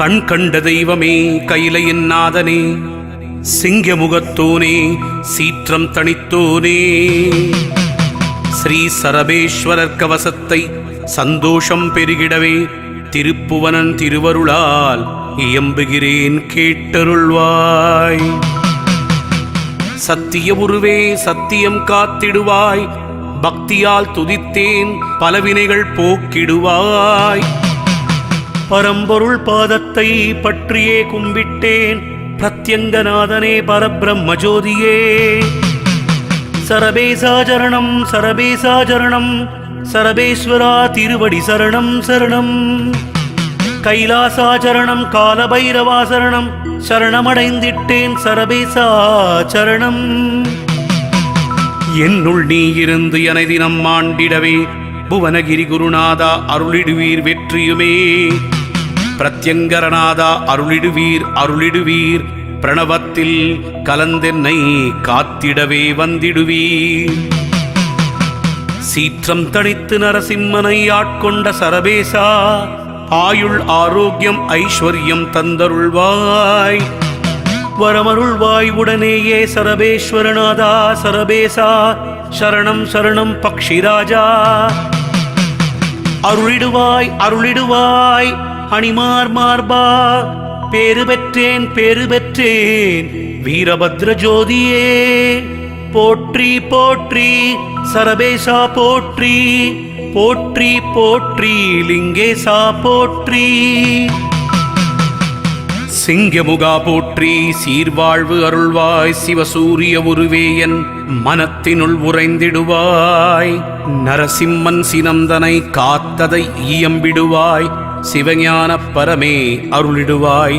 கண் கண்ட தெய்வமே கைலையின் நாதனே, சிங்கமுகத்தோனே சீற்றம் தணித்தோனே, ஸ்ரீ சரபேஸ்வரர் கவசத்தை சந்தோஷம் பெருகிடவே திருப்புவனன் திருவருளால் இயம்புகிறேன் கேட்டருள்வாய். சத்திய உருவே சத்தியம் காத்திடுவாய், பக்தியால் துதித்தேன் பலவினைகள் போக்கிடுவாய். பரம்பொருள் பாதத்தை பற்றியே கும்பிட்டேன் பிரத்யங்கநாதனே பரபிரம்ம ஜோதியே. சரபேசாச்சரணம் சரபேசாச்சரணம், சரபேஸ்வரா திருவடி சரணம் சரணம். கைலாசாச்சரணம் காலபைரவாசரணம், சரணமடைந்திட்டேன் சரபேசாச்சரணம். என்னுள் நீ இருந்து என தினம் ஆண்டிடவே புவனகிரி குருநாதா அருளிடுவீர் வெற்றியுமே. பிரத்யங்கரநாதா அருளிடுவீர் அருளிடுவீர், பிரணவத்தில் கலந்தென்னை காத்திடவே வந்திடுவீர். சீற்றம் தணித்து நரசிம்மனை ஆட்கொண்ட சரபேசா, ஆயுள் ஆரோக்கியம் ஐஸ்வர்யம் தந்தருள்வாய். வரமருள்வாய் உடனேயே சரபேஸ்வரநாதா சரபேசா, சரணம் சரணம் பக்ஷிராஜா. அருளிடுவாய் அருளிடுவாய் அணிமார் மார்பா, பேரு பெற்றேன் பேரு பெற்றேன் வீரபத்ர ஜோதியே. போற்றி போற்றி சரபேசா போற்றி, போற்றி போற்றி லிங்கேசா போற்றி. சிங்கமுகா போற்றி சீர்வாழ்வு அருள்வாய், சிவசூரிய உருவேயன் மனத்தினுள் உறைந்திடுவாய். நரசிம்மன் சினந்தனை காத்ததை இயம்பிடுவாய், சிவஞான பரமே அருளிடுவாய்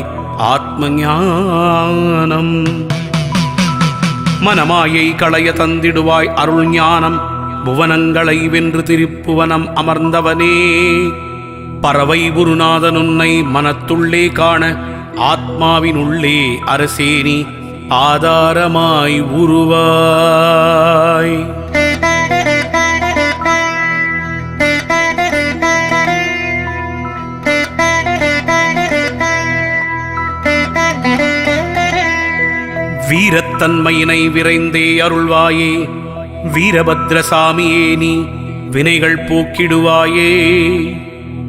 ஆத்ம ஞானம். மனமாயை களைய தந்திடுவாய் அருள் ஞானம், புவனங்களை வென்று திருப்புவனம் அமர்ந்தவனே. பறவை குருநாதன் உன்னை மனத்துள்ளே காண, ஆத்மாவினுள்ளே அரசேனி ஆதாரமாய் உருவாய். வீரத்தன்மையினை விரைந்தே அருள்வாயே, வீரபத்ரசாமியே நீ வினைகள் போக்கிடுவாயே.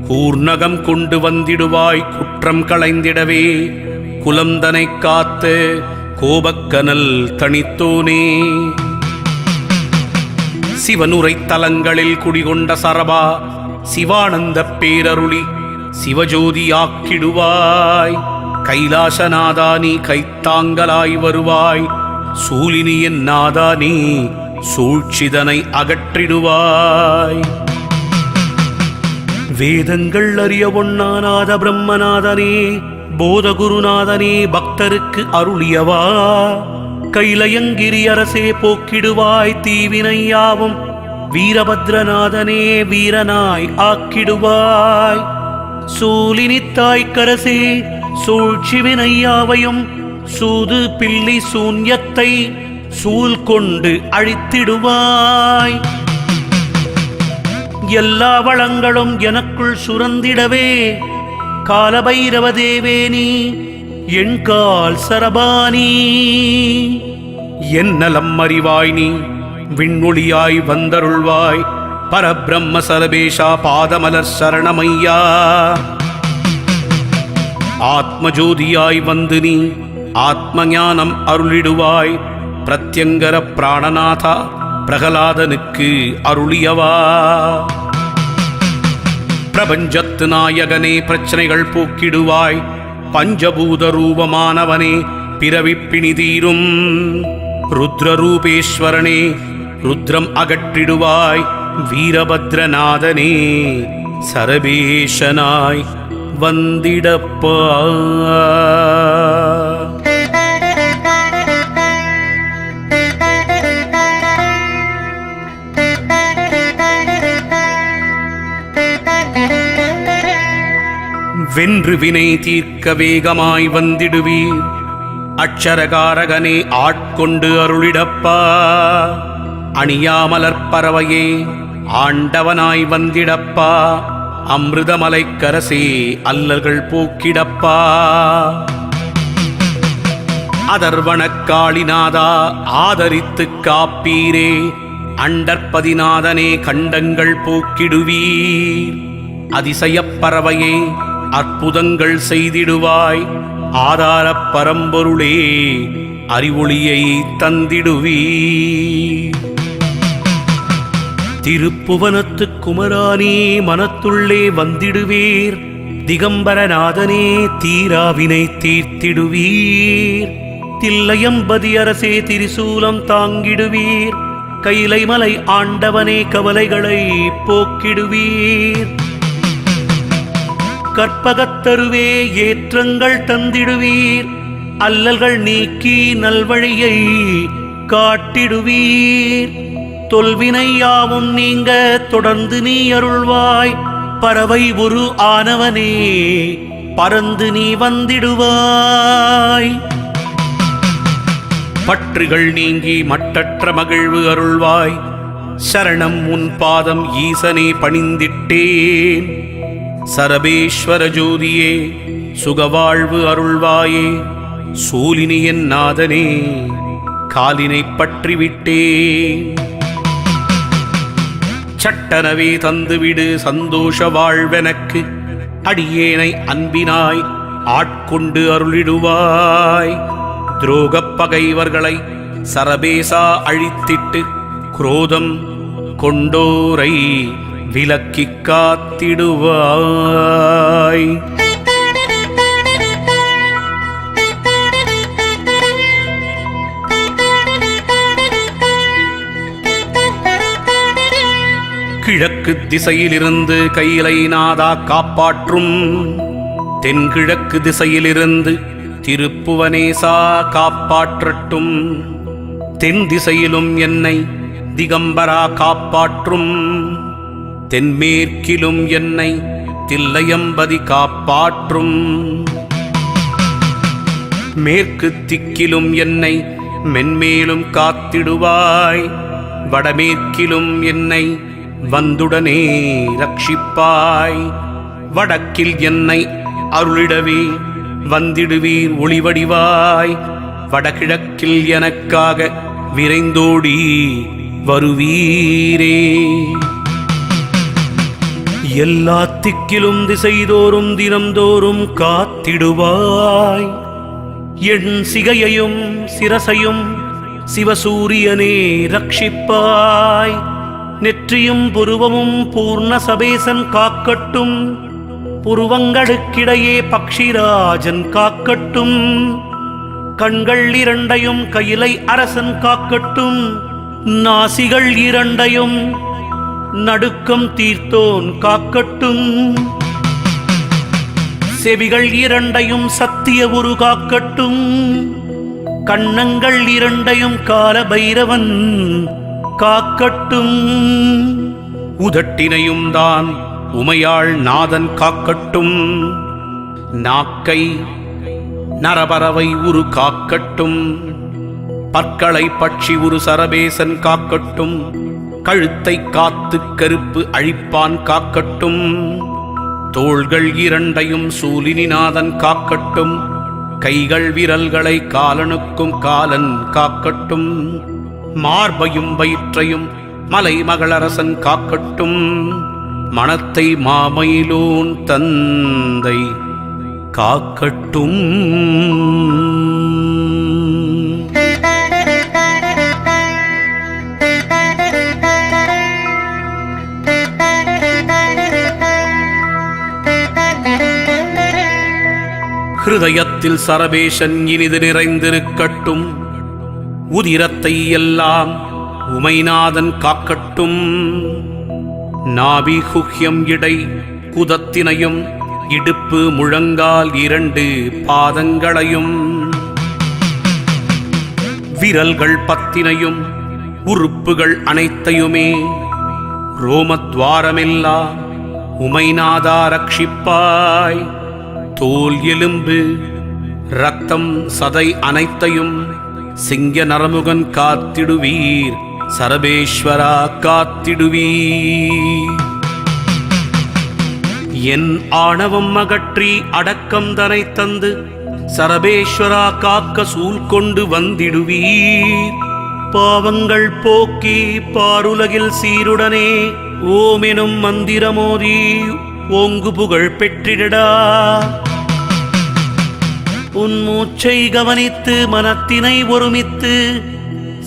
கூர்நகம் கொண்டு வந்திடுவாய் குற்றம் களைந்திடவே, குலந்தனை காத்த கோபக்கனல் தணித்தோனே. சிவனுரை தலங்களில் குடிகொண்ட சரபா, சிவானந்த பேரருளி சிவஜோதியாக்கிடுவாய். கைலாசநாதா நீ கைத்தாங்கலாய் வருவாய், சூலினியின் நாதா நீ சூழ்ச்சிதனை அகற்றிடுவாய். வேதங்கள் அறிய ஒண்ணாநாத பிரம்மநாதனே, போதகுருநாதனே பக்தருக்கு அருளியவா. கைலயங்கிரி அரசே போக்கிடுவாய் தீவினையாவும், வீரபத்ரநாதனே வீரனாய் ஆக்கிடுவாய். சூலினித்தாய்க்கரசே சூழ்ச்சிவினையாவையும், சூது பில்லி சூன்யத்தை சூல் கொண்டு அழித்திடுவாய். எல்லா வளங்களும் எனக்குள் சுரந்திடவே, காலபைரவ தேவேனி எண்கால் சரபானி. என்னலம் அறிவாய் நீ விண்ணொளியாய் வந்தருள்வாய், பரபிரம்ம சரபேஷா பாதமலர் சரணமையா. ஆத்மஜோதியாய் வந்து நீ ஆத்ம ஞானம் அருளிடுவாய், பிரத்யங்கர பிராணநாதா பிரகலாதனுக்கு அருளியவா. பிரபஞ்சத்து நாயகனே பிரச்சனைகள் போக்கிடுவாய், பஞ்சபூத ரூபமானவனே பிறவிப்பிணி தீரும். ருத்ரரூபேஸ்வரனே ருத்ரம் அகற்றிடுவாய், வீரபத்ரநாதனே சரபேஷனாய் வந்திடப்பா. வென்று வினை தீர்க்க வேகமாய் வந்திடுவீர், அட்சரகாரகனே ஆட்கொண்டு அருளிடப்பா. அணியாமலர் பறவையே ஆண்டவனாய் வந்திடப்பா. அமிர்தமலைக்கரசே அல்லல்கள் போக்கிடப்பா. அதர்வணக்காளிநாதா ஆதரித்து காப்பீரே. அண்டற்பதிநாதனே கண்டங்கள் போக்கிடுவீர். அதிசயப் பறவையே அற்புதங்கள் செய்திடுவாய். ஆதாரப் பரம்பொருளே அறிவொளியை தந்திடுவீர். திருப்புவனத்து குமரானே மனத்துள்ளே வந்திடுவீர். திகம்பரநாதனே தீராவினை தீர்த்திடுவீர். தில்லையம்பதி அரசே திரிசூலம் தாங்கிடுவீர். கைலைமலை ஆண்டவனே கவலைகளை போக்கிடுவீர். கற்பகத்தருவே ஏற்றங்கள் தந்திடுவீர். அல்லல்கள் நீக்கி நல்வழியை காட்டிடுவீர். தொல்வினை யாவும் நீங்க தொடர்ந்து நீ அருள்வாய். பறவை ஒரு ஆனவனே பறந்து நீ வந்திடுவாய். பற்றுகள் நீங்கி மட்டற்ற மகிழ்வு அருள்வாய். சரணம் உன் பாதம் ஈசனே பணிந்திட்டேன். சரபேஸ்வர ஜோதியே சுகவாழ்வு அருள்வாயே. சூலினி என் நாதனே காலினை பற்றிவிட்டேன். சட்டனவே தந்துவிடு சந்தோஷ வாழ்வெனக்கு. அடியேனை அன்பினாய் ஆட்கொண்டு அருளிடுவாய். துரோகப் பகைவர்களை சரபேசா அழித்திட்டு குரோதம் கொண்டோரை விலக்கிக் காத்திடுவாய். கிழக்கு திசையிலிருந்து கைலை நாதா காப்பாற்றும். தென்கிழக்கு திசையிலிருந்து திருப்புவனேசா காப்பாற்றட்டும். தென் திசையிலும் என்னை திகம்பரா காப்பாற்றும். தென்மேற்கிலும் என்னை தில்லையம்பதி காப்பாற்றும். மேற்கு திக்கிலும் என்னை மென்மேலும் காத்திடுவாய். வடமேற்கிலும் என்னை வந்துடனே ரட்சிப்பாய். வடக்கில் என்னை அருளிடவே வந்திடுவீர் ஒளிவடிவாய். வடகிழக்கில் எனக்காக விரைந்தோடி வருவீரே. எல்லா திக்கிலும் திசைதோறும் தினம்தோறும் காத்திடுவாய். என் சிகையையும் சிரசையும் சிவசூரியனே ரட்சிப்பாய். நெற்றியும் புருவமும் பூர்ண சபேசன் காக்கட்டும். புருவங்களுக்கிடையே பக்ஷிராஜன் காக்கட்டும். கண்கள் இரண்டையும் கையிலை அரசன் காக்கட்டும். நாசிகள் இரண்டையும் நடுக்கம் தீர்த்தோன் காக்கட்டும். செவிகள் இரண்டையும் சத்திய உரு காக்கட்டும். கண்ணங்கள் இரண்டையும் கால பைரவன் காக்கட்டும். உதட்டினையும் தான் உமையாள் நாதன் காக்கட்டும். நாக்கை நரபறவை உரு காக்கட்டும். பற்களை பட்சி உரு சரபேசன் காக்கட்டும். கழுத்தை காத்து கருப்பு அழிப்பான் காக்கட்டும். தோள்கள் இரண்டையும் சூலினிநாதன் காக்கட்டும். கைகள் விரல்களை காலனுக்கும் காலன் காக்கட்டும். மார்பையும் வயிற்றையும் மலை மகளரசன் காக்கட்டும். மனத்தை மாமயிலோன் தந்தை காக்கட்டும். ஹிருதயத்தில் சரபேசன் இனிது நிறைந்திருக்கட்டும். உதிரத்தை எல்லாம் உமைநாதன் காக்கட்டும். நாபி குஹ்யம் இடை குதத்தினையும் இடுப்பு முழங்கால் இரண்டு பாதங்களையும் விரல்கள் பத்தினையும் உறுப்புகள் அனைத்தையுமே ரோமத்வாரமெல்லாம் உமைநாதா ரட்சிப்பாய். தோல் எலும்பு இரத்தம் சதை அனைத்தையும் சிங்க நரமுகன் காத்திடுவீர். சரபேஸ்வரா காத்திடுவீர். என் ஆணவம் அகற்றி அடக்கம் தனை தந்து சரபேஸ்வரா காக்க சூழ் கொண்டு வந்திடுவீர். பாவங்கள் போக்கி பாருலகில் சீருடனே ஓமெனும் மந்திரமோதி ஓங்கு புகழ் பெற்றிடடா. உன் மூச்சை கவனித்து மனத்தினை ஒருமித்து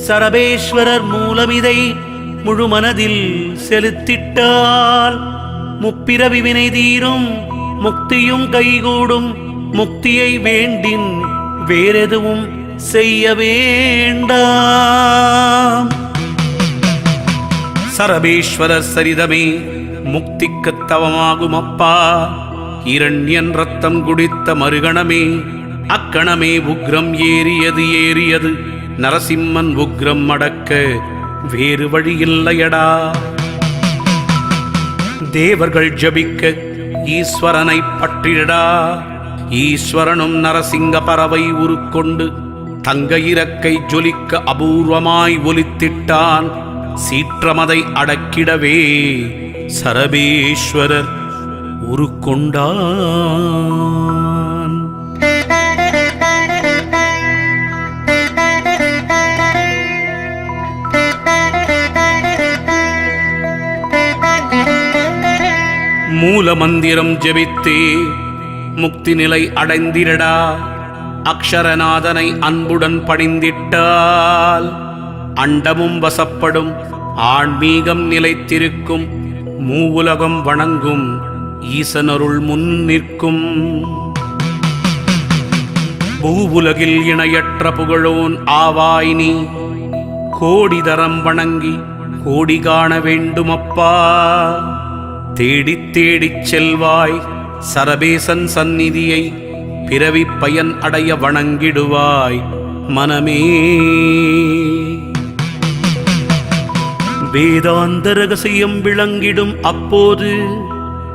சரபேஸ்வரர் மூலமிதை முழு மனதில் செலுத்திட்டால் முப்பிறவி வினை தீரும், முக்தியும் கைகூடும். முக்தியை வேண்டின் வேறெதுவும் செய்ய வேண்டாம். சரபேஸ்வரர் சரிதமே முக்திக்குத் தவமாகும் அப்பா. இரண்யன் ரத்தம் குடித்த மறுகணமே அக்கணமே உக்ரம் ஏறியது. நரசிம்மன் உக்ரம் அடக்க வேறு வழியில்லையடா. தேவர்கள் ஜபிக்க ஈஸ்வரனை பற்றிடா. ஈஸ்வரனும் நரசிங்க பறவை உருக்கொண்டு தங்க இறக்கை ஜொலிக்க அபூர்வமாய் ஒலித்திட்டான். சீற்றமதை அடக்கிடவே சரபேஸ்வரர் உருக்கொண்டான். மூல மந்திரம் ஜெபித்தே முக்தி நிலை அடைந்திரடா. அக்ஷரநாதனை அன்புடன் பணிந்திட்டால் அண்டமும் வசப்படும். ஆன்மீகம் நிலைத்திருக்கும். மூவுலகம் வணங்கும் ஈசனருள் முன் நிற்கும். பூவுலகில் இணையற்ற புகழோன் ஆவாய் நீ. கோடிதரம் வணங்கி கோடி காண வேண்டுமப்பா. தேடித் தேடிச் செல்வாய் சரபேசன் சந்நிதியை. பிறவி பயன் அடைய வணங்கிடுவாய் மனமே. வேதாந்த ரகசியம் விளங்கிடும் அப்போது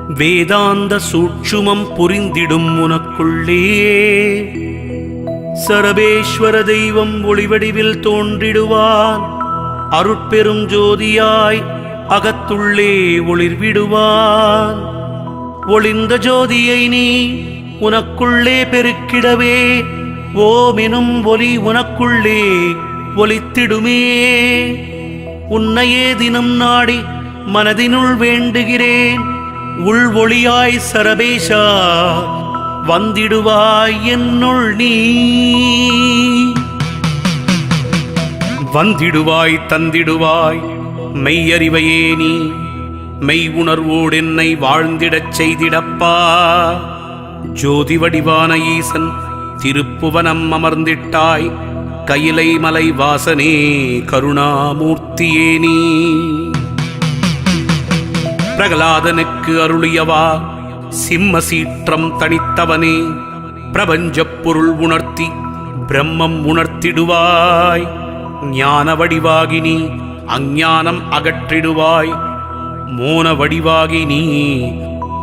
வேதாந்த சூட்சுமம் புரிந்திடும் உனக்குள்ளே. சரபேஸ்வர தெய்வம் ஒளிவடிவில் தோன்றிடுவான். அருட்பெரும் ஜோதியாய் அகத்துள்ளே ஒளிர்விடுவான். ஒளிந்த ஜோதியை நீ உனக்குள்ளே பெருக்கிடவே ஓமெனும் ஒலி உனக்குள்ளே ஒலித்திடுமே. உன்னையே தினம் நாடி மனதினுள் வேண்டுகிறேன். உள் ஒளியாய் சரபேஷா வந்திடுவாய் என்னுள் நீ. வந்திடுவாய் தந்திடுவாய் மெய்யறிவையே நீ. மெய் உணர்வோடு என்னை வாழ்ந்திடச் செய்திடப்பா. ஜோதி வடிவான ஈசன் திருப்புவனம் அமர்ந்திட்டாய். கையிலை மலை வாசனே கருணாமூர்த்தியே நீ. பிரகலாதனுக்கு அருளியவா சிம்ம சீற்றம் தனித்தவனே. பிரபஞ்சப் பொருள் உணர்த்தி பிரம்மம் உணர்த்திடுவாய். ஞான வடிவாகினி அஞ்ஞானம் அகற்றிடுவாய். மோன வடிவாகி நீ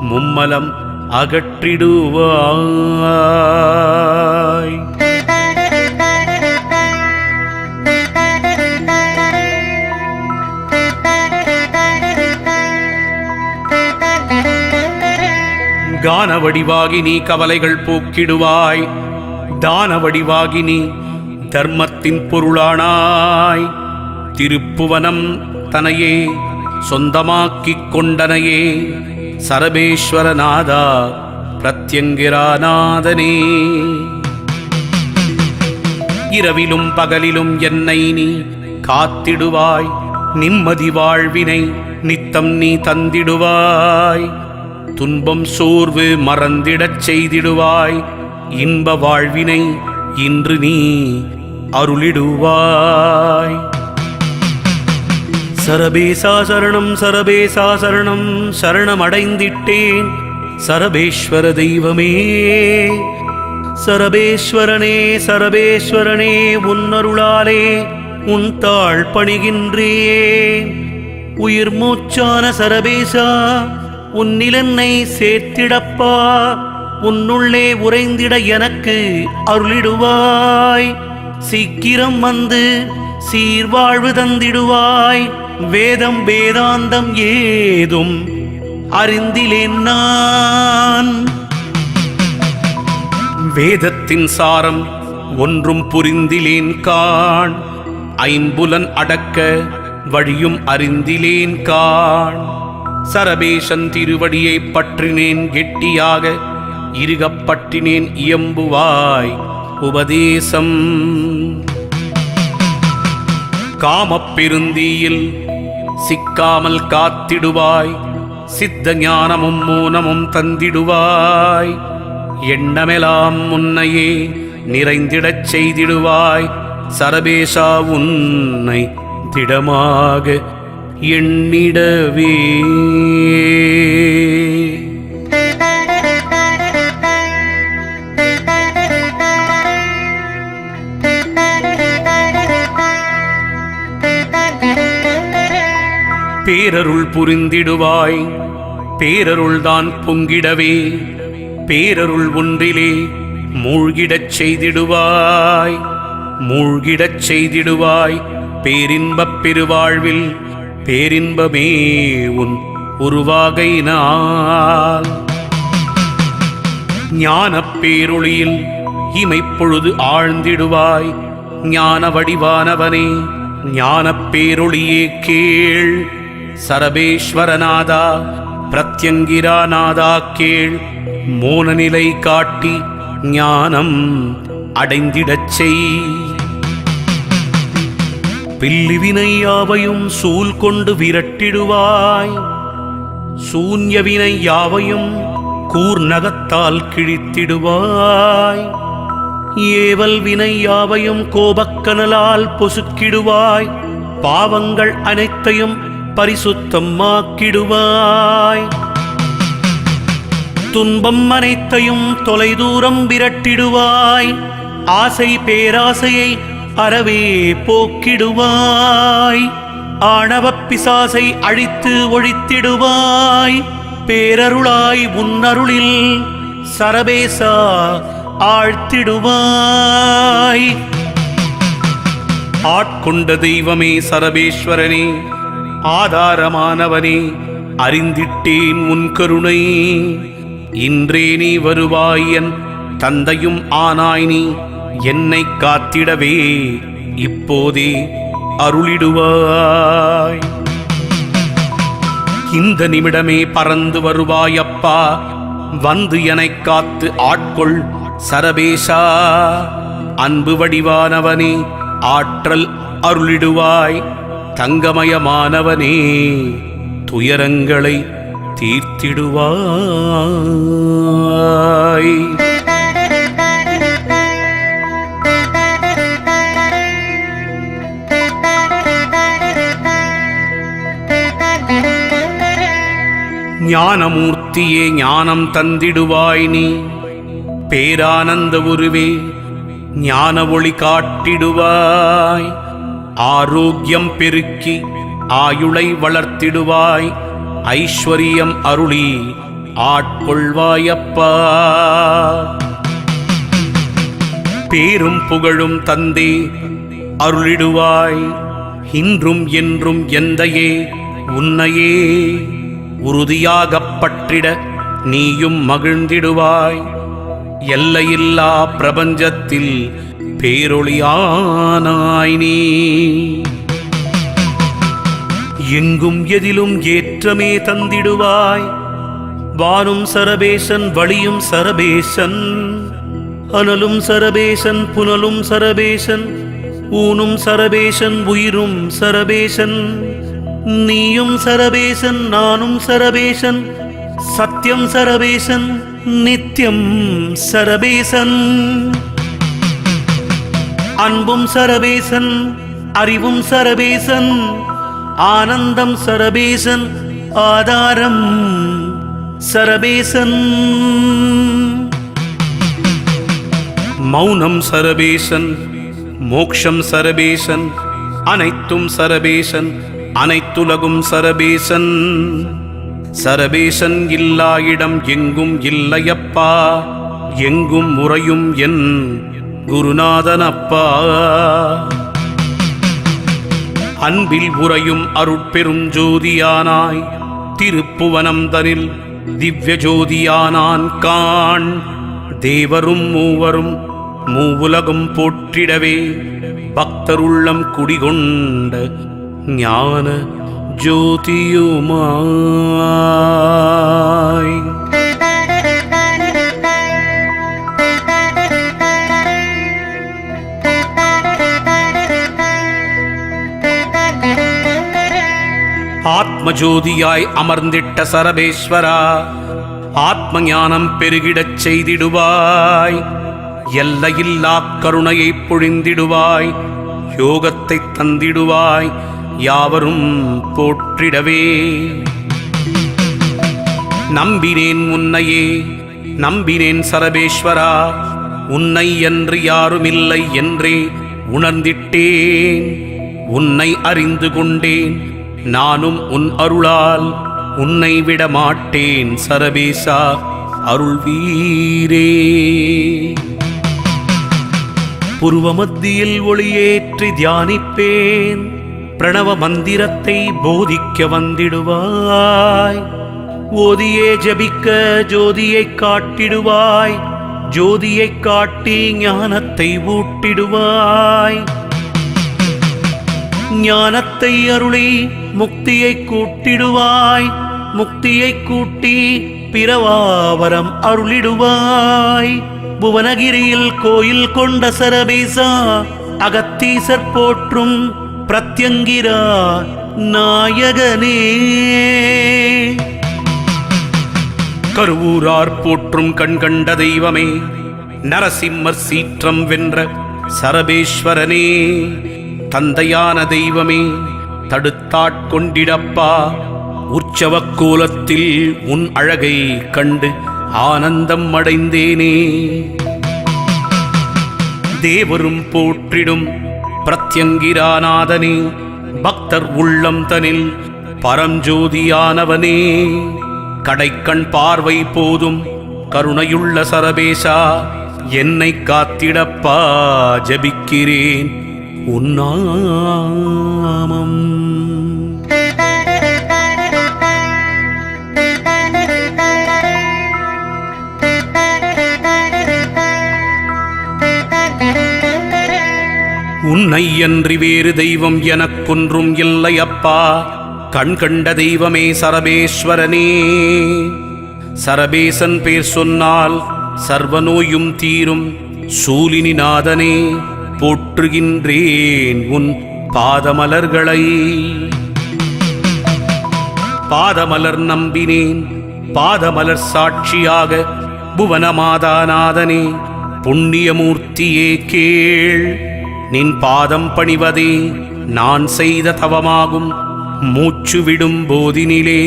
மும்மலம் அகற்றிடுவாய். கான வடிவாகி நீ கவலைகள் போக்கிடுவாய். தான வடிவாகி நீ தர்மத்தின் பொருளானாய். திருப்புவனம் தனையே சொந்தமாக்கிக் கொண்டனையே. சரபேஸ்வரநாதா பிரத்யங்கிராநாதனே. இரவிலும் பகலிலும் என்னை நீ காத்திடுவாய். நிம்மதி வாழ்வினை நித்தம் நீ தந்திடுவாய். துன்பம் சோர்வு மறந்திடச் செய்திடுவாய். இன்ப வாழ்வினை இன்று நீ அருளிடுவாய். சரபேசா சரணம் சரபேசா சரணம். சரணமடைந்திட்டேன் சரபேஸ்வர தெய்வமே. சரபேஸ்வரனே சரபேஸ்வரனே உன்னருளாலே உன் தாழ் பணிகின்றேன். உயிர் மூச்சான சரபேசா உன்னிலென்னை சேர்த்திடப்பா. உன்னுள்ளே உறைந்திட எனக்கு அருளிடுவாய். சீக்கிரம் வந்து சீர்வாழ்வு தந்திடுவாய். வேதம் வேதாந்தம் ஏதும் அறிந்திலேன் நான். வேதத்தின் சாரம் ஒன்றும் புரிந்திலேன் காண். ஐம்புலன் அடக்க வழியும் அறிந்திலேன் காண். சரபேசன் திருவடியை பற்றினேன் கெட்டியாக, இருகப்பற்றினேன் இயம்புவாய் உபதேசம். காமப்பெருந்தீயில் சிக்காமல் காத்திடுவாய். சித்த ஞானமும் மோனமும் தந்திடுவாய். எண்ணமெலாம் முன்னையே நிறைந்திடச் செய்திடுவாய். சரபேசா உன்னை திடமாக எண்ணிடவே. பேரருள் புரிந்திடுவாய். பேரருள்தான் பொங்கிடவே. பேரருள் ஒன்றிலே மூழ்கிடச் செய்திடுவாய். மூழ்கிடச் செய்திடுவாய் பேரின்பப் பெருவாழ்வில். பேரின்பமே உன் உருவாகையினால். ஞானப் பேரொளியில் இமைப்பொழுது ஆழ்ந்திடுவாய். ஞான வடிவானவனே ஞானப் பேரொளியே கேள். சரபேஸ்வரநாதா பிரத்யங்கிராநாதா கேள். மோனநிலை காட்டி ஞானம் அடைந்திடச் செய். பில்லிவினை யாவையும் சூழ் கொண்டு விரட்டிடுவாய். சூன்யவினை யாவையும் கூர்நகத்தால் கிழித்திடுவாய். ஏவல் வினை யாவையும் கோபக்கனலால் பொசுக்கிடுவாய். பாவங்கள் அனைத்தையும் பரிசுத்தமாக்கிடுவாய். துன்பம் அனைத்தையும் தொலைதூரம் விரட்டிடுவாய். ஆசை பேராசையை அறவே போக்கிடுவாய். ஆணவப் பிசாசை அழித்து ஒழித்திடுவாய். பேரருளாய் உன்னருளில் சரபேசா ஆழ்த்திடுவாய். ஆட்கொண்ட தெய்வமே சரபேஸ்வரனே ஆதாரமானவனே அறிந்திட்டேன் உன் கருணை. இன்றே நீ வருவாய் என் தந்தையும் ஆனாய். நீ என்னை காத்திடவே இப்போதே அருளிடுவாய். இந்த நிமிடமே பறந்து வருவாய் அப்பா. வந்து என்னைக் காத்து ஆட்கொள் சரபேசா. அன்பு வடிவானவனே ஆற்றல் அருளிடுவாய். தங்கமயமானவனே துயரங்களை தீர்த்திடுவாய். ஞானமூர்த்தியே ஞானம் தந்திடுவாய். நீ பேரானந்த உருவே ஞான ஒளி காட்டிடுவாய். ஆரோக்கியம் பெருக்கி ஆயுளை வளர்த்திடுவாய். ஐஸ்வரியம் அருளி ஆட்கொள்வாயப்பா. பேரும் புகழும் தந்தே அருளிடுவாய். இன்றும் என்றும் எந்தையே உன்னையே உறுதியாகப் பற்றிட நீயும் மகிழ்ந்திடுவாய். எல்லையில்லா பிரபஞ்சத்தில் பேரொளியானாய். நீ எங்கும் எதிலும் ஏற்றமே தந்திடுவாய். வானும் சரபேசன் வழியும் சரபேசன். அனலும் சரபேசன் புனலும் சரபேசன். ஊனும் சரபேசன் உயிரும் சரபேசன். நீயும் சரபேசன் நானும் சரபேசன். சத்யம் சரபேசன் நித்யம் சரபேசன். அன்பும் சரபேசன் அறிவும் சரபேசன். ஆனந்தம் சரபேசன் ஆதாரம் சரபேசன். மௌனம் சரபேசன் மோக்ஷம் சரபேசன். அனைத்தும் சரபேசன் அனைத்துலகும் சரபேசன். சரபேசன் இல்லா இடம் எங்கும் இல்லையப்பா, எங்கும் முறையும் என் குருநாதனப்பா. அன்பில் உறையும் அருட்பெரும் ஜோதியானாய் திருப்புவனம் தனில் திவ்ய ஜோதியானான் காண். தேவரும் மூவரும் மூவுலகும் போற்றிடவே பக்தருள்ளம் குடிகொண்ட ஞான ஜோதியுமாய். ஆத்மஜோதியாய் அமர்ந்திட்ட சரபேஸ்வரா, ஆத்ம ஞானம் பெருகிடச் செய்திடுவாய். எல்லையில்லா கருணையை பொழிந்திடுவாய். யோகத்தை தந்திடுவாய். யாவரும் போற்றிடவே நம்பினேன் உன்னையே, நம்பினேன் சரபேஸ்வரா. உன்னை என்று யாருமில்லை என்றே உணர்ந்திட்டேன். உன்னை அறிந்து கொண்டேன். நானும் உன் அருளால் உன்னை விட மாட்டேன் சரபேசா, அருள் வீரே. புருவ மத்தியில் ஒளியேற்றி தியானிப்பேன். பிரணவ மந்திரத்தை போதிக்க வந்திடுவாய். ஓதியே ஜபிக்க ஜோதியை காட்டிடுவாய். ஜோதியை காட்டி ஞானத்தை ஊட்டிடுவாய். ஞானத்தை அருளி முக்தியை கூட்டிடுவாய். முக்தியை கூட்டி பிறவாவரம் அருளிடுவாய். புவனகிரியில் கோயில் கொண்ட சரபேசா, அகத்தீசர் போற்றும் பிரத்யங்கிரா நாயகனே. கருவூரார் போற்றும் கண்கண்ட தெய்வமே, நரசிம்மர் சீற்றம் வென்ற சரபேஸ்வரனே. தந்தையான தெய்வமே, தடுத்தாட்கொண்டிடப்பா. உற்சவ கோலத்தில் உன் அழகை கண்டு ஆனந்தம் அடைந்தேனே. தேவரும் போற்றிடும் பிரத்யங்கிராநாதனே, பக்தர் உள்ளம் தனில் பரஞ்சோதியானவனே. கடைக்கண் பார்வை போதும் கருணையுள்ள சரபேசா, என்னை காத்திடப்பா. ஜபிக்கிறேன் உன்னாமம். உன்னை அன்றி வேறு தெய்வம் எனக்கொன்றும் இல்லையப்பா. கண்கண்ட தெய்வமே சரபேஸ்வரனே. சரபேசன் பேர் சொன்னால் சர்வநோயும் தீரும். சூலினி நாதனே, போற்றுகின்றேன் உன் பாதமலர்களை. பாதமலர் நம்பினேன். பாதமலர் சாட்சியாக புவனமாதாநாதனே, புண்ணியமூர்த்தியே கேள். நின் பாதம் பணிவதே நான் செய்த தவமாகும். மூச்சு விடும் போதினிலே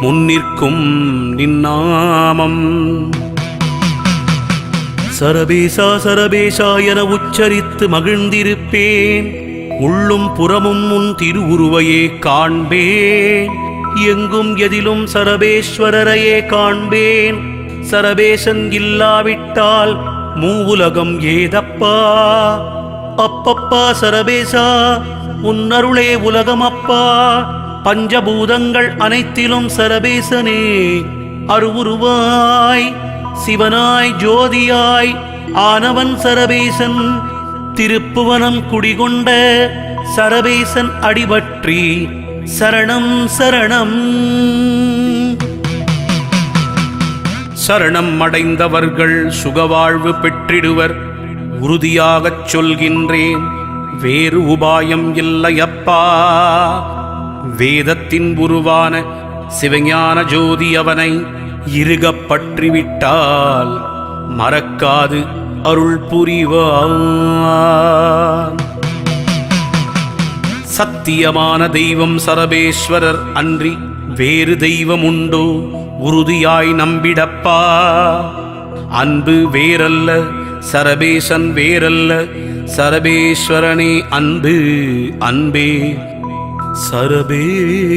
முன்னிற்கும் நின்னாமம். சரபேசா சரபேசா என உச்சரித்து மகிழ்ந்திருப்பேன். உள்ளும் புறமும் உன் திருவுருவையே காண்பேன். எங்கும் எதிலும் சரபேஸ்வரரையே காண்பேன். சரபேசன் இல்லாவிட்டால் மூவுலகம் ஏதப்பா. அப்பப்பா சரபேசா, உன்னருளே உலகமப்பா. பஞ்சபூதங்கள் அனைத்திலும் சரபேசனே அருவுருவாய். சிவனாய் ஜோதியாய் ஆனவன் சரபேசன். திருப்புவனம் குடிகொண்ட சரபேசன் அடிபற்றி சரணம் சரணம். சரணம் அடைந்தவர்கள் சுகவாழ்வு பெற்றிடுவர். உறுதியாகச் சொல்கின்றேன், வேறு உபாயம் இல்லையப்பா. வேதத்தின் உருவான சிவஞான ஜோதி அவனை இறுகப் பற்றிவிட்டால் மறக்காது அருள் புரிவான். சத்தியமான தெய்வம் சரபேஸ்வரர் அன்றி வேறு தெய்வம் உண்டோ? உறுதியாய் நம்பிடப்பா. அன்பு வேறல்ல, சரபேசன் வேறல்ல. சரபேஸ்வரனே அன்பு, அன்பே சரபேசன்.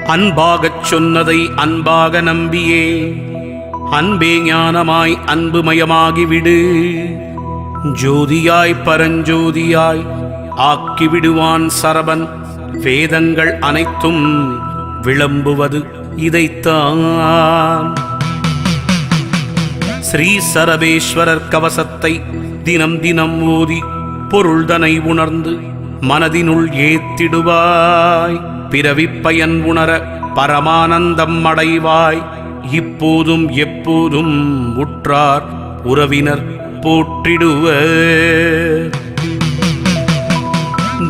அன்பாகச் சொன்னதை அன்பாக நம்பியே அன்பே ஞானமாய் அன்புமயமாகிவிடு. ஜோதியாய் பரஞ்சோதியாய் ஆக்கிவிடுவான் சரபன். வேதங்கள் அனைத்தும் விளம்புவது இதைத்தான். ஸ்ரீ சரபேஸ்வரர் கவசத்தை தினம் தினம் ஓதி பொருள்தனை உணர்ந்து மனதினுள் ஏத்திடுவாய். பிறவிப் பயன் உணர பரமானந்தம் அடைவாய். இப்போதும் எப்போதும் உற்றார் உறவினர் போற்றிடுவர்.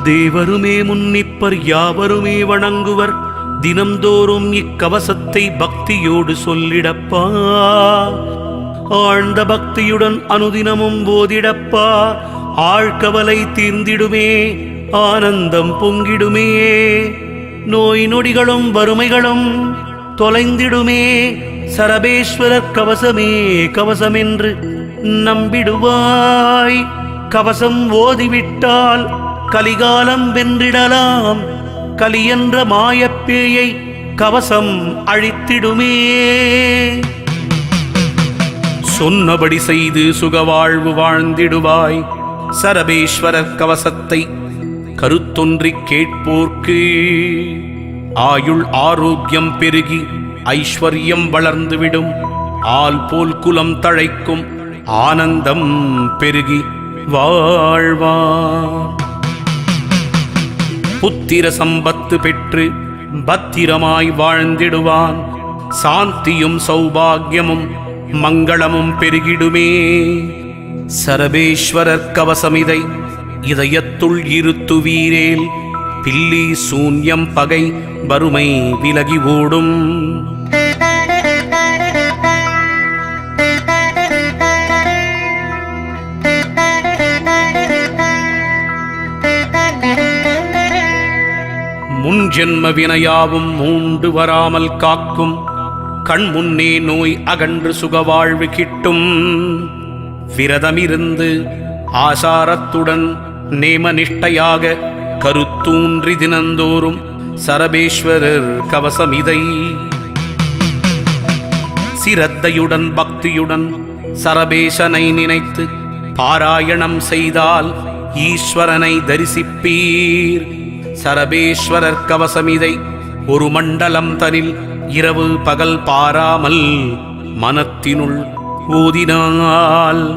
தேவருமே முன்னிப்பர் யாவருமே வணங்குவர். தினம்தோறும் இக்கவசத்தை பக்தியோடு சொல்லிடப்பா. ஆழ்ந்த பக்தியுடன் அனுதினமும் போதிடப்பா. ஆழ்கவலை தீர்ந்திடுமே, ஆனந்தம் பொங்கிடுமே. நோய் நொடிகளும் வறுமைகளும் தொலைந்திடுமே. சரபேஸ்வரர் கவசமே கவசமென்று நம்பிடுவாய். கவசம் ஓதிவிட்டால் கலிகாலம் வென்றிடலாம். கலி என்ற மாயப்பேயை கவசம் அழித்திடுமே. சொன்னபடி செய்து சுகவாழ்வு வாழ்ந்திடுவாய். சரபேஸ்வரர் கவசத்தை கருத்தொன்றிக் கேட்போர்க்கு ஆயுள் ஆரோக்கியம் பெருகி ஐஸ்வர்யம் வளர்ந்துவிடும். ஆல் போல் குலம் தழைக்கும் ஆனந்தம் பெருகி வாழ்வான். புத்திர சம்பத்து பெற்று பத்திரமாய் வாழ்ந்திடுவான். சாந்தியும் சௌபாகியமும் மங்களமும் பெருகிடுமே. சரபேஸ்வரர் கவசமிதை இதயத்துள் இருத்துவீரேல் பில்லி சூன்யம் பகை வறுமை விலகி ஓடும். முன்ஜென்ம வினையாவும் மூண்டு வராமல் காக்கும். கண் முன்னே நோய் அகன்று சுகவாழ்வு கிட்டும். விரதமிருந்து ஆசாரத்துடன் நேமநிஷ்டையாக கருத்தூன்றி தினந்தோறும் சரபேஸ்வரர் கவசமிதை சிரத்தையுடன் பக்தியுடன் சரபேசனை நினைத்து பாராயணம் செய்தால் ஈஸ்வரனை தரிசிப்பீர். சரபேஸ்வரர் கவசமிதை ஒரு மண்டலம் தனில் இரவு பகல் பாராமல் மனத்தினுள் ஓதினால்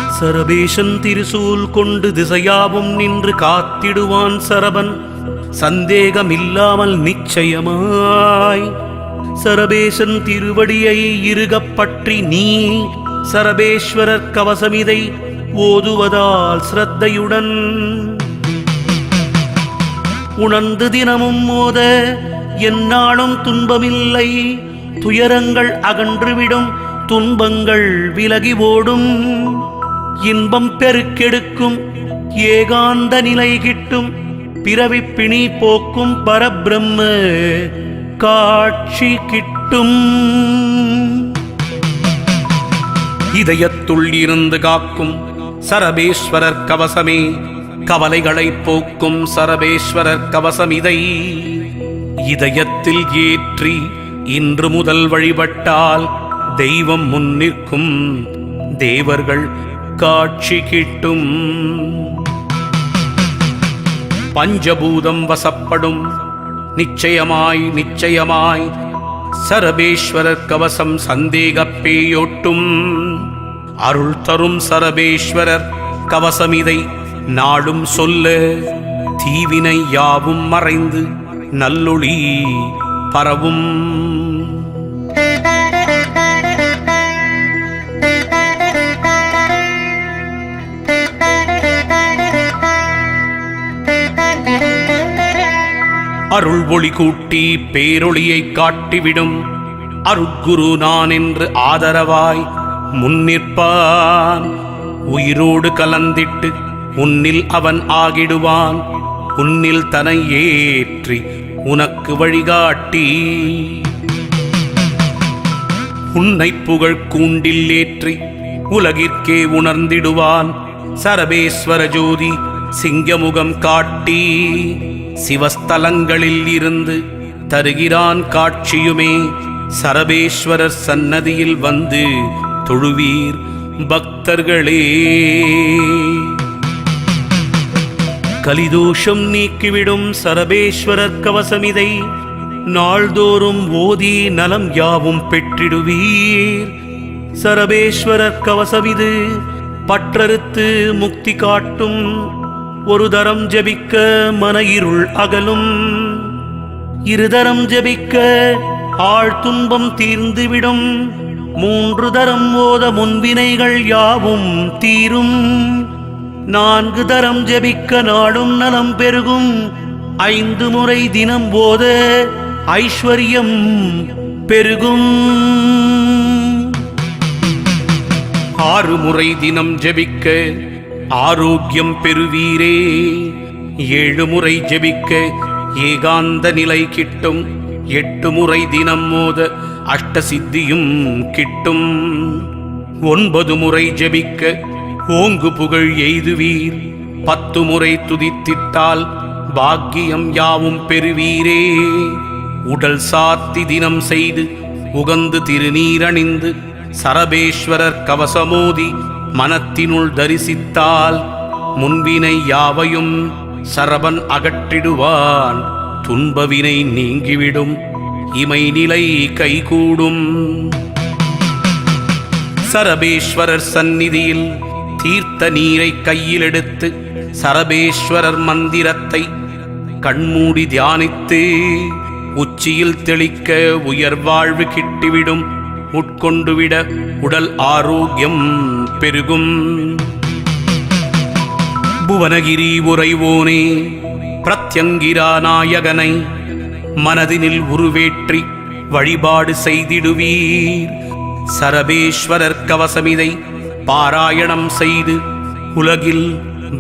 சரபேசன் திருசூல் கொண்டு திசையாவும் நின்று காத்திடுவான் சரபன். சந்தேகமில்லாமல் நிச்சயமாய் சரபேசன் திருவடியை இறுகப் பற்றி நீ சரபேஸ்வரர் கவசமிதை ஓதுவதால் ஸ்ரத்தையுடன் உணர்ந்து தினமும் மோத எந்நாளும் துன்பமில்லை. துயரங்கள் அகன்றுவிடும், துன்பங்கள் விலகி ஓடும். இன்பம் பெருக்கெடுக்கும், ஏகாந்த நிலை கிட்டும். பிறவிப் பிணி போக்கும் பரபிரம்ம காட்சி கிட்டும். இதயத்துள் இருந்து காக்கும் சரபேஸ்வரர் கவசமே கவலைகளை போக்கும். சரபேஸ்வரர் கவசமிதை இதயத்தில் ஏற்றி இன்று முதல் வழிபட்டால் தெய்வம் முன்னிற்கும், தேவர்கள் காட்சி கிட்டும். பஞ்சபூதம் வசப்படும் நிச்சயமாய் நிச்சயமாய் சரபேஸ்வரர் கவசம் சந்தேகப் பேயோட்டும். அருள் தரும் சரபேஸ்வரர் கவசமிதை நாடும் சொல்ல தீவினை யாவும் மறைந்து நல்லொளி பரவும். அருள் ஒளி கூட்டி பேரொளியை காட்டிவிடும். அருட்குரு நான் என்று ஆதரவாய் முன்னிற்பான். உயிரோடு கலந்திட்டு உன்னில் அவன் ஆகிடுவான். உன்னில் தனை ஏற்றி உனக்கு வழிகாட்டி உன்னை புகழ் கூண்டில் ஏற்றி உலகிற்கே உணர்ந்திடுவான். சரபேஸ்வர ஜோதி சிங்கமுகம் காட்டி சிவஸ்தலங்களில் இருந்து தருகிறான் காட்சியுமே. சரபேஸ்வரர் சன்னதியில் வந்து தொழுவீர் பக்தர்களே. கலிதோஷம் நீக்கிவிடும் சரபேஸ்வரர் கவசமிதை நாள்தோறும் ஓதி நலம் யாவும் பெற்றிடுவீர். சரபேஸ்வரர் கவசமிது பற்றறுத்து முக்தி காட்டும். ஒரு தரம் ஜபிக்க மன இருள் அகலும். இருதரம் ஜபிக்க ஆழ்துன்பம் தீர்ந்துவிடும். 3 தரம் ஓத முன்வினைகள் யாவும் தீரும். 4 தரம் ஜபிக்க நாடும் நலம் பெருகும். 5 முறை தினம் ஓத ஐஸ்வர்யம் பெருகும். 6 முறை தினம் ஜபிக்க ஆரோக்கியம் பெறுவீரே. 7 முறை ஜபிக்க ஏகாந்த நிலை கிட்டும். 8 முறை தினம் மோத அஷ்டசித்தியும் கிட்டும். 9 முறை ஜபிக்க ஓங்கு புகழ் எய்துவீர். 10 முறை துதித்திட்டால் பாக்கியம் யாவும் பெறுவீரே. உடல் சாத்தி தினம் செய்து உகந்து திருநீரணிந்து சரபேஸ்வரர் கவசமோதி மனத்தினுள் தரிசித்தால் முன்வினை யாவையும் சரபன் அகற்றிடுவான். துன்பவினை நீங்கிவிடும். இமைநிலை கைகூடும். சரபேஸ்வரர் சந்நிதியில் தீர்த்த நீரை கையில் எடுத்து சரபேஸ்வரர் மந்திரத்தை கண்மூடி தியானித்து உச்சியில் தெளிக்க உயர்வாழ்வு கிட்டிவிடும். உட்கொண்டுவிட உடல் ஆரோக்கியம் பெருகும். புவனகிரி உறைவோனே, பிரத்யங்கிரா நாயகனை மனதினில் உருவேற்றி வழிபாடு செய்திடுவீர். சரபேஸ்வரர் கவசமிதை பாராயணம் செய்து உலகில்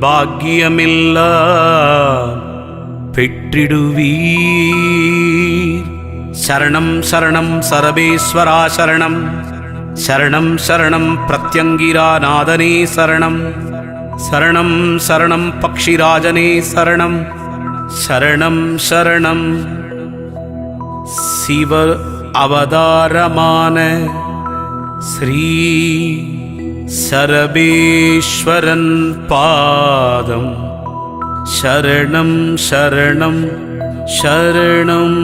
பாக்கியமெல்லாம் பெற்றிடுவீர். சரணம் சரணம் சரபேஸ்வரா சரணம். சரணம் சரணம் பிரத்யங்கிரா நாதனே சரணம். சரணம் சரணம் பக்ஷிராஜனே சரணம். சரணம் சரணம் சிவ அவதாரமான ஸ்ரீ சரபேஸ்வரன் பாதம் சரணம் சரணம் சரணம்.